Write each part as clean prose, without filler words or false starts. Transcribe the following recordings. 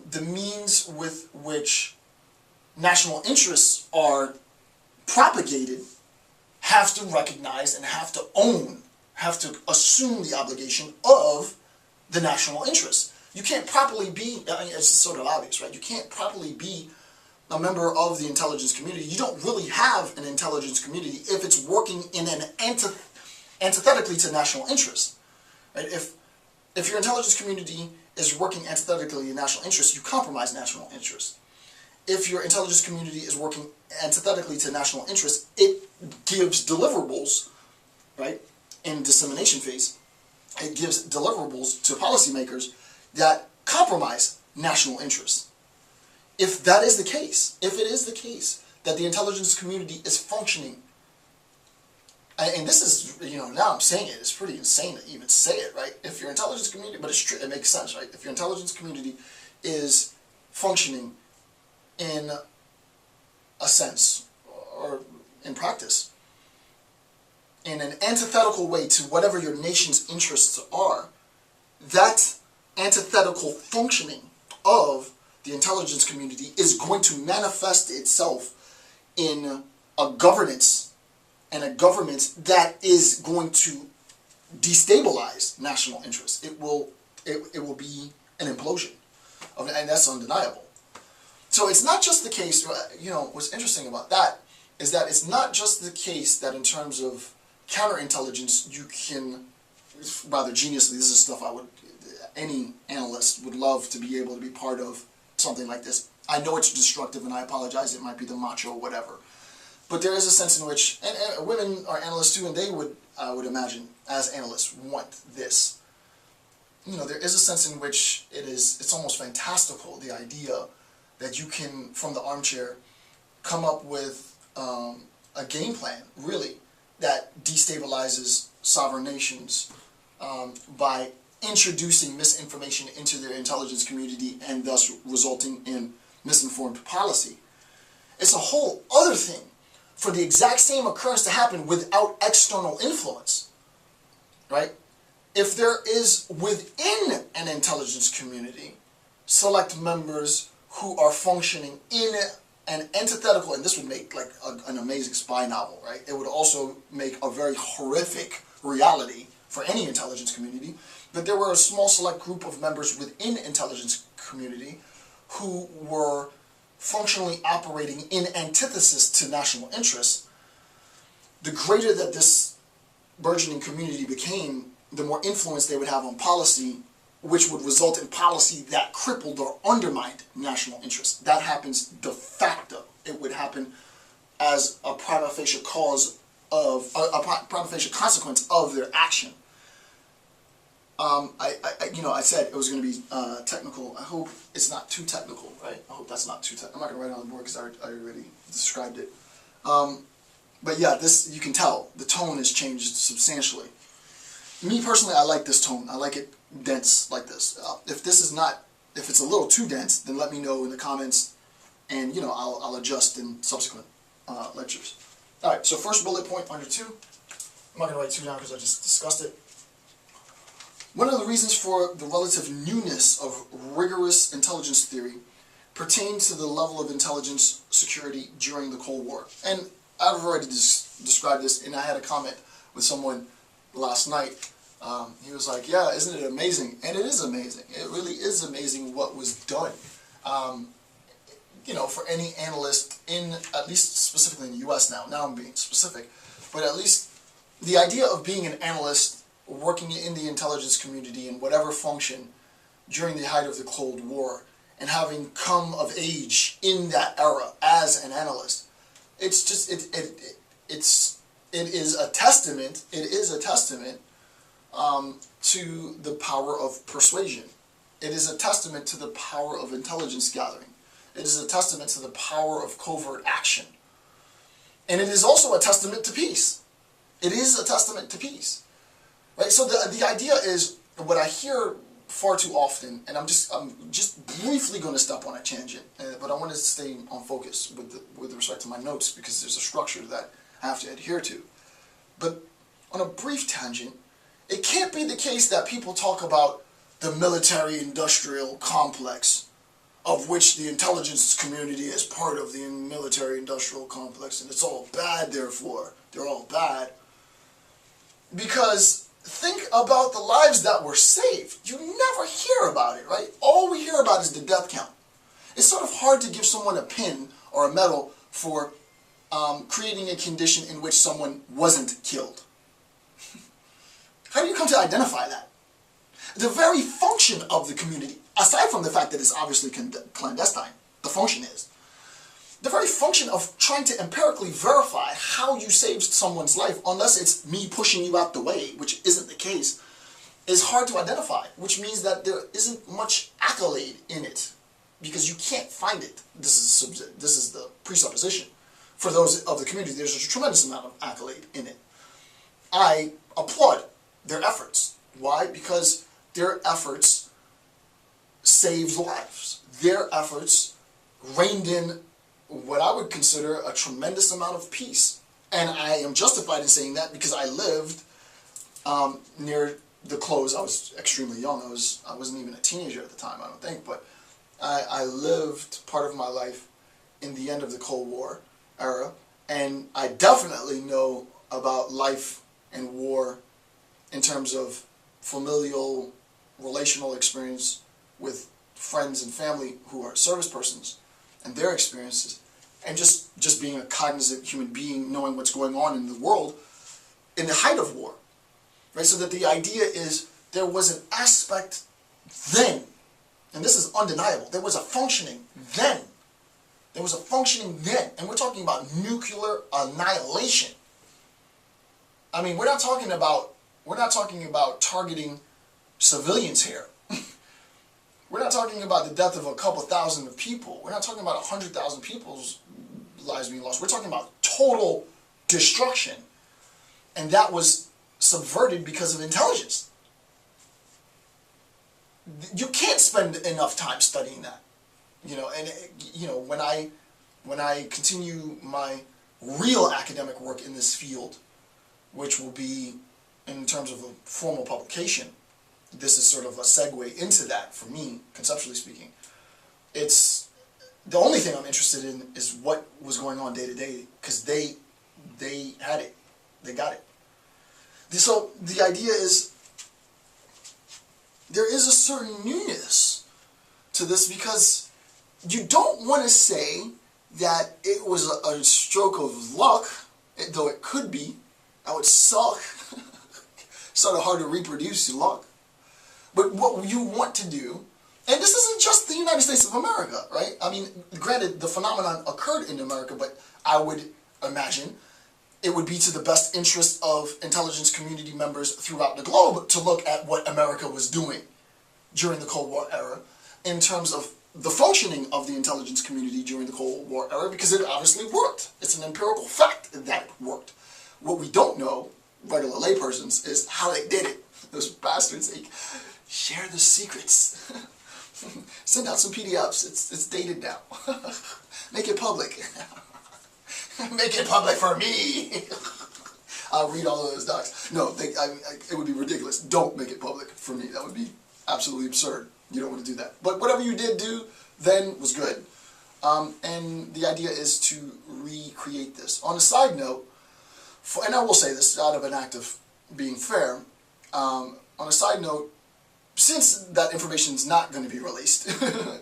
the means with which national interests are propagated have to recognize and have to own, have to assume the obligation of the national interest. You can't properly be, I mean, it's sort of obvious, right? You can't properly be a member of the intelligence community. You don't really have an intelligence community if it's working in an antithetically to national interest, right? If your intelligence community is working antithetically to national interest, you compromise national interest. If your intelligence community is working antithetically to national interest, it gives deliverables, right, in dissemination phase. It gives deliverables to policymakers that compromise national interest. If that is the case, if it is the case that the intelligence community is functioning, and this is, you know, now I'm saying it, it's pretty insane to even say it, right? If your intelligence community, but it's true, it makes sense, right? If your intelligence community is functioning in a sense, or in practice, in an antithetical way to whatever your nation's interests are, that antithetical functioning of the intelligence community is going to manifest itself in a governance and a government that is going to destabilize national interests. It will be an implosion, and that's undeniable. So it's not just the case, you know, what's interesting about that is that it's not just the case that in terms of counterintelligence you can, rather geniusly, this is stuff any analyst would love to be able to be part of something like this. I know it's destructive and I apologize, it might be the macho or whatever. But there is a sense in which, and women are analysts too, and they would, I would imagine, as analysts, want this. You know, there is a sense in which it's almost fantastical, the idea that you can, from the armchair, come up with a game plan, really, that destabilizes sovereign nations by introducing misinformation into their intelligence community and thus resulting in misinformed policy. It's a whole other thing for the exact same occurrence to happen without external influence, right? If there is within an intelligence community select members who are functioning in an antithetical, and this would make like an amazing spy novel, right? It would also make a very horrific reality for any intelligence community. But there were a small select group of members within intelligence community who were functionally operating in antithesis to national interests. The greater that this burgeoning community became, the more influence they would have on policy, which would result in policy that crippled or undermined national interests. That happens de facto. It would happen as a prima facie cause of, a prima facie consequence of their action. I said it was going to be technical. I hope it's not too technical, right? I hope that's not too technical. I'm not going to write it on the board because I already described it. But yeah, this, you can tell, the tone has changed substantially. Me personally, I like this tone. I like it dense like this. If it's a little too dense, then let me know in the comments, and I'll adjust in subsequent lectures. All right. So first bullet point under 2. I'm not going to write 2 down because I just discussed it. One of the reasons for the relative newness of rigorous intelligence theory pertains to the level of intelligence security during the Cold War. And I've already described this, and I had a comment with someone last night. He was like, yeah, isn't it amazing? And it is amazing. It really is amazing what was done. For any analyst at least specifically in the US now I'm being specific, but at least the idea of being an analyst working in the intelligence community in whatever function during the height of the Cold War and having come of age in that era as an analyst, it's just it is a testament to the power of persuasion. It is a testament to the power of intelligence gathering. It is a testament to the power of covert action. And it is also a testament to peace. It is a testament to peace. Right? So the idea is, what I hear far too often, and I'm just briefly going to step on a tangent, but I want to stay on focus with respect to my notes because there's a structure that I have to adhere to. But on a brief tangent, it can't be the case that people talk about the military-industrial complex of which the intelligence community is part of the military-industrial complex, and it's all bad, therefore. They're all bad. Because think about the lives that were saved. You never hear about it, right? All we hear about is the death count. It's sort of hard to give someone a pin or a medal for creating a condition in which someone wasn't killed. How do you come to identify that? The very function of the community, aside from the fact that it's obviously clandestine, the function is, the very function of trying to empirically verify how you saved someone's life, unless it's me pushing you out the way, which isn't the case, is hard to identify, which means that there isn't much accolade in it, because you can't find it. This is the presupposition. For those of the community, there's a tremendous amount of accolade in it. I applaud their efforts. Why? Because their efforts saved lives. Their efforts reined in what I would consider a tremendous amount of peace. And I am justified in saying that because I lived near the close. I was extremely young. I wasn't even a teenager at the time, I don't think, but I lived part of my life in the end of the Cold War era, and I definitely know about life and war in terms of familial, relational experience with friends and family who are service persons and their experiences, and just being a cognizant human being, knowing what's going on in the world in the height of war, right? So that the idea is there was an aspect then, and this is undeniable, there was a functioning then. There was a functioning then, and we're talking about nuclear annihilation. I mean, we're not talking about targeting civilians here. We're not talking about the death of a couple thousand of people. We're not talking about 100,000 people's lives being lost. We're talking about total destruction, and that was subverted because of intelligence. You can't spend enough time studying that. When I continue my real academic work in this field, which will be in terms of a formal publication, this is sort of a segue into that for me, conceptually speaking. It's the only thing I'm interested in is what was going on day to day, because they had it, they got it. So the idea is there is a certain newness to this, because you don't want to say that it was a stroke of luck, though it could be. That would suck. Sort of hard to reproduce your luck. But what you want to do, and this isn't just the United States of America, right? I mean, granted, the phenomenon occurred in America, but I would imagine it would be to the best interest of intelligence community members throughout the globe to look at what America was doing during the Cold War era in terms of the functioning of the intelligence community during the Cold War era, because it obviously worked. It's an empirical fact that it worked. What we don't know, regular laypersons, is how they did it. Those bastards, they share the secrets. Send out some PDFs. It's dated now. Make it public. Make it public for me. I'll read all of those docs. No, it would be ridiculous. Don't make it public for me. That would be absolutely absurd. You don't want to do that. But whatever you did do then was good. And the idea is to recreate this. On a side note, and I will say this out of an act of being fair, on a side note, since that information is not going to be released,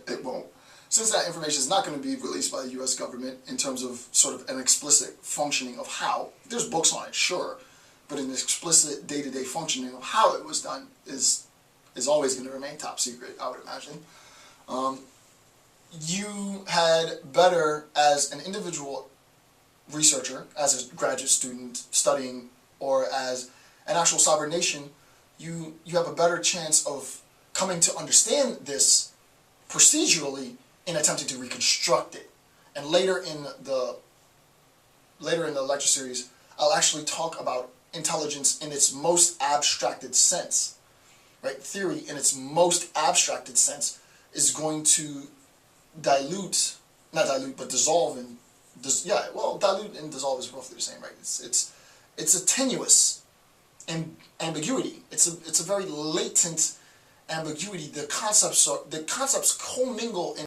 it won't. Since that information is not going to be released by the U.S. government in terms of sort of an explicit functioning of how, there's books on it, sure, but an explicit day-to-day functioning of how it was done is always going to remain top secret, I would imagine. You had better, as an individual researcher, as a graduate student studying, or as an actual sovereign nation, you have a better chance of coming to understand this procedurally in attempting to reconstruct it. And later in the lecture series, I'll actually talk about intelligence in its most abstracted sense. Right? Theory in its most abstracted sense is going to dilute, not dilute, but dissolve and dilute and dissolve is roughly the same, right? It's a tenuous ambiguity. It's a very latent ambiguity. The concepts commingle in